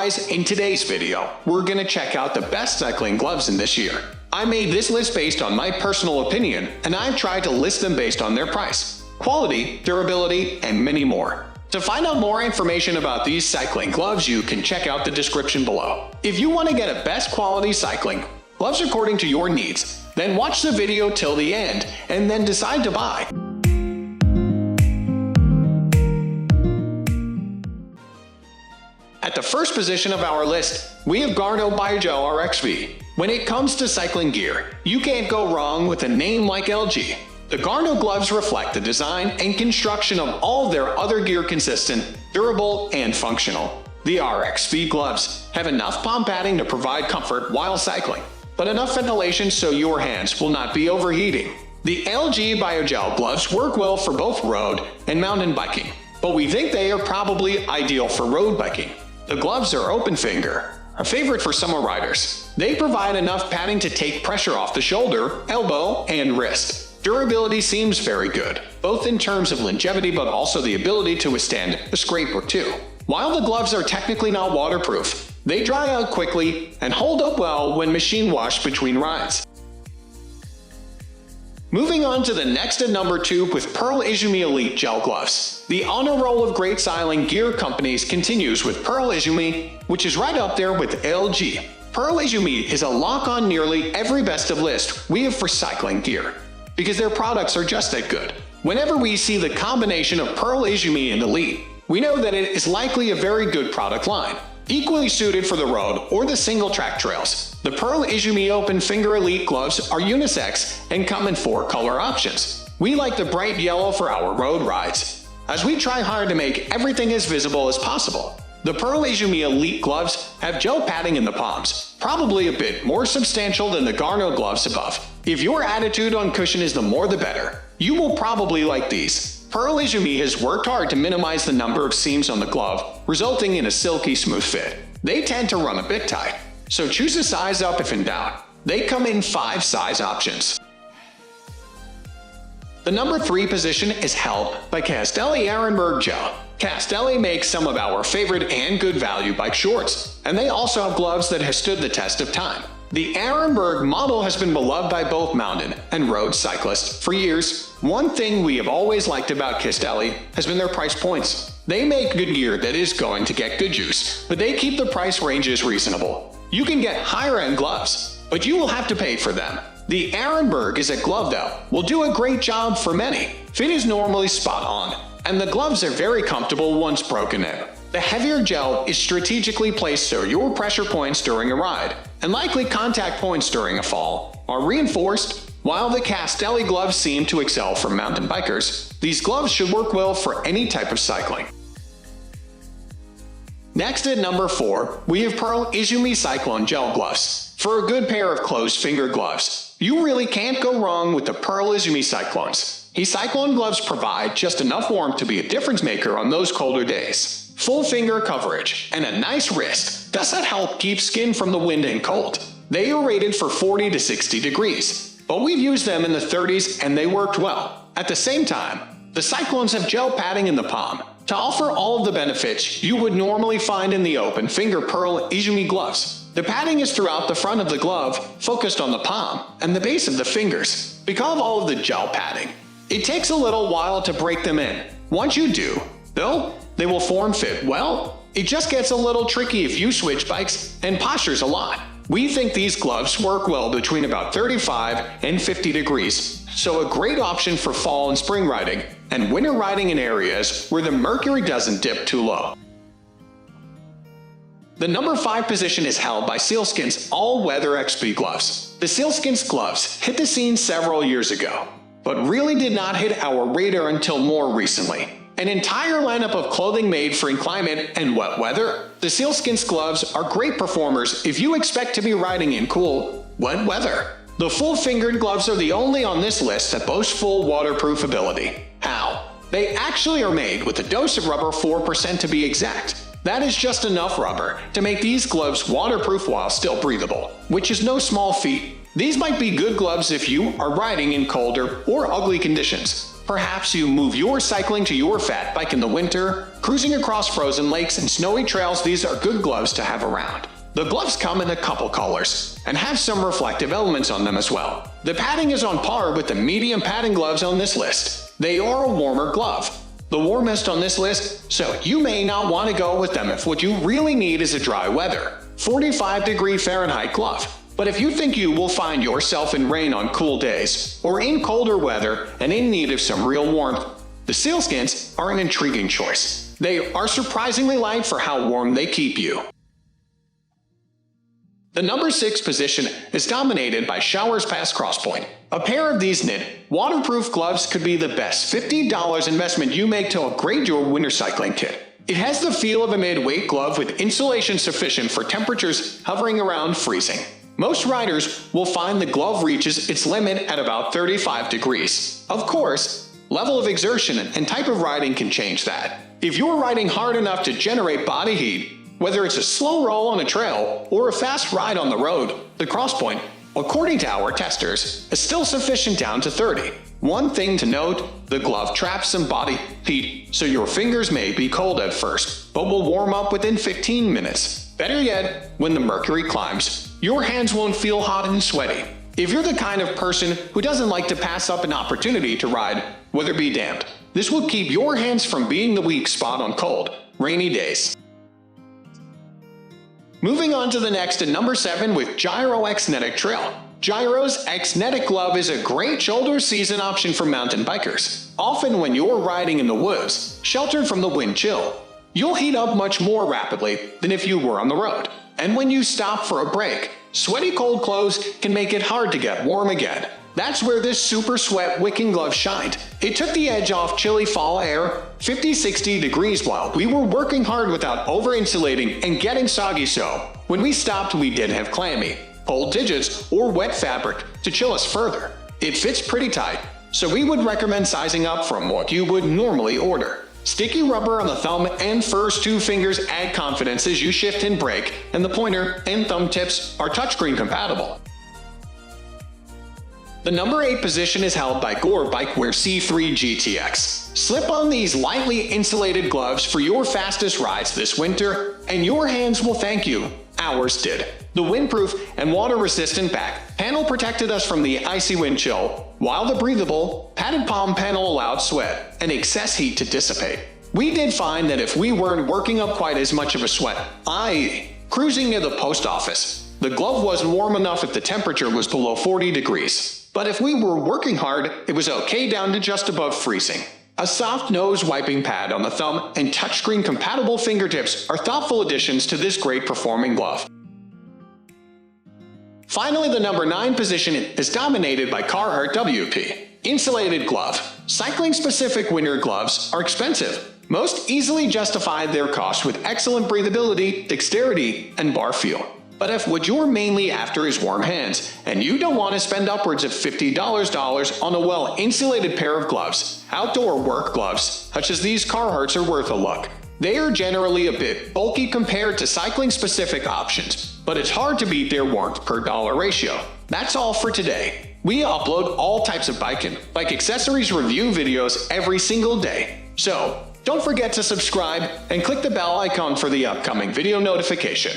guys, in today's video, we're gonna check out the best cycling gloves in this year. I made this list based on my personal opinion, and I've tried to list them based on their price, quality, durability, and many more. To find out more information about these cycling gloves, you can check out the description below. If you want to get a best quality cycling gloves according to your needs, then watch the video till the end and then decide to buy. At the first position of our list, we have Garneau Biogel RXV. When it comes to cycling gear, you can't go wrong with a name like LG. The Garneau gloves reflect the design and construction of all their other gear, consistent, durable, and functional. The RXV gloves have enough palm padding to provide comfort while cycling, but enough ventilation so your hands will not be overheating. The LG Biogel gloves work well for both road and mountain biking, but we think they are probably ideal for road biking. The gloves are open finger, a favorite for summer riders. They provide enough padding to take pressure off the shoulder, elbow, and wrist. Durability seems very good, both in terms of longevity but also the ability to withstand a scrape or two. While the gloves are technically not waterproof, they dry out quickly and hold up well when machine washed between rides. Moving on to the next at number 2 with Pearl Izumi Elite Gel Gloves. The honor roll of great cycling gear companies continues with Pearl Izumi, which is right up there with LG. Pearl Izumi is a lock on nearly every best of list we have for cycling gear, because their products are just that good. Whenever we see the combination of Pearl Izumi and Elite, we know that it is likely a very good product line, equally suited for the road or the single track trails. The Pearl Izumi Open Finger Elite gloves are unisex and come in 4 color options. We like the bright yellow for our road rides, as we try hard to make everything as visible as possible. The Pearl Izumi Elite gloves have gel padding in the palms, probably a bit more substantial than the Garneau gloves above. If your attitude on cushion is the more the better, you will probably like these. Pearl Izumi has worked hard to minimize the number of seams on the glove, resulting in a silky smooth fit. They tend to run a bit tight, so choose a size up if in doubt. They come in 5 size options. The number 3 position is held by Castelli Arenberg Gel. Castelli makes some of our favorite and good value bike shorts, and they also have gloves that have stood the test of time. The Arenberg model has been beloved by both mountain and road cyclists for years. One thing we have always liked about Castelli has been their price points. They make good gear that is going to get good use, but they keep the price ranges reasonable. You can get higher end gloves, but you will have to pay for them. The Arenberg is a glove that will do a great job for many. Fit is normally spot on, and the gloves are very comfortable once broken in. The heavier gel is strategically placed so your pressure points during a ride, and likely contact points during a fall, are reinforced. While the Castelli gloves seem to excel for mountain bikers, these gloves should work well for any type of cycling. Next at number 4, we have Pearl Izumi Cyclone Gel Gloves. For a good pair of closed finger gloves, you really can't go wrong with the Pearl Izumi Cyclones. These Cyclone gloves provide just enough warmth to be a difference maker on those colder days. Full finger coverage and a nice wrist does that help keep skin from the wind and cold. They are rated for 40 to 60 degrees, but we've used them in the 30s and they worked well. At the same time, the Cyclones have gel padding in the palm to offer all of the benefits you would normally find in the open finger Pearl Izumi gloves. The padding is throughout the front of the glove, focused on the palm and the base of the fingers. Because of all of the gel padding, it takes a little while to break them in. Once you do, though, they will form fit well. It just gets a little tricky if you switch bikes and postures a lot. We think these gloves work well between about 35 and 50 degrees, so a great option for fall and spring riding and winter riding in areas where the mercury doesn't dip too low. The number 5 position is held by Sealskinz All-Weather XP Gloves. The Sealskinz gloves hit the scene several years ago, but really did not hit our radar until more recently. An entire lineup of clothing made for inclement and wet weather, the Sealskinz gloves are great performers if you expect to be riding in cool, wet weather. The full-fingered gloves are the only on this list that boast full waterproof ability. How? They actually are made with a dose of rubber, 4% to be exact. That is just enough rubber to make these gloves waterproof while still breathable, which is no small feat. These might be good gloves if you are riding in colder or ugly conditions. Perhaps you move your cycling to your fat bike in the winter, cruising across frozen lakes and snowy trails. These are good gloves to have around. The gloves come in a couple colors and have some reflective elements on them as well. The padding is on par with the medium padding gloves on this list. They are a warmer glove, the warmest on this list, so you may not want to go with them if what you really need is a dry weather, 45-degree Fahrenheit glove. But if you think you will find yourself in rain on cool days, or in colder weather and in need of some real warmth, the Sealskinz are an intriguing choice. They are surprisingly light for how warm they keep you. The number 6 position is dominated by Showers Pass Crosspoint. A pair of these knit, waterproof gloves could be the best $50 investment you make to upgrade your winter cycling kit. It has the feel of a mid-weight glove with insulation sufficient for temperatures hovering around freezing. Most riders will find the glove reaches its limit at about 35 degrees. Of course, level of exertion and type of riding can change that. If you're riding hard enough to generate body heat, whether it's a slow roll on a trail or a fast ride on the road, the Crosspoint, according to our testers, is still sufficient down to 30. One thing to note, the glove traps some body heat, so your fingers may be cold at first, but will warm up within 15 minutes. Better yet, when the mercury climbs, your hands won't feel hot and sweaty. If you're the kind of person who doesn't like to pass up an opportunity to ride, weather be damned, this will keep your hands from being the weak spot on cold, rainy days. Moving on to the next at number 7 with Giro Xnetic Trail. Giro's Xnetic glove is a great shoulder season option for mountain bikers. Often when you're riding in the woods, sheltered from the wind chill, you'll heat up much more rapidly than if you were on the road. And when you stop for a break, sweaty cold clothes can make it hard to get warm again. That's where this super sweat wicking glove shined. It took the edge off chilly fall air, 50-60 degrees, while we were working hard without over-insulating and getting soggy, so when we stopped we didn't have clammy, cold digits or wet fabric to chill us further. It fits pretty tight, so we would recommend sizing up from what you would normally order. Sticky rubber on the thumb and first 2 fingers add confidence as you shift and brake, and the pointer and thumb tips are touchscreen compatible. The number 8 position is held by Gore Bikewear C3 GTX. Slip on these lightly insulated gloves for your fastest rides this winter, and your hands will thank you. Ours did. The windproof and water-resistant back panel protected us from the icy wind chill, while the breathable, padded palm panel allowed sweat and excess heat to dissipate. We did find that if we weren't working up quite as much of a sweat, i.e., cruising near the post office, the glove wasn't warm enough if the temperature was below 40 degrees. But if we were working hard, it was okay down to just above freezing. A soft nose wiping pad on the thumb and touchscreen compatible fingertips are thoughtful additions to this great performing glove. Finally, the number 9 position is dominated by Carhartt WP. Insulated glove. Cycling-specific winter gloves are expensive. Most easily justify their cost with excellent breathability, dexterity, and bar feel. But if what you're mainly after is warm hands, and you don't want to spend upwards of $50 on a well-insulated pair of gloves, outdoor work gloves, such as these Carhartts, are worth a look. They are generally a bit bulky compared to cycling-specific options, but it's hard to beat their warmth per dollar ratio. That's all for today. We upload all types of bike accessories review videos every single day. So, don't forget to subscribe and click the bell icon for the upcoming video notification.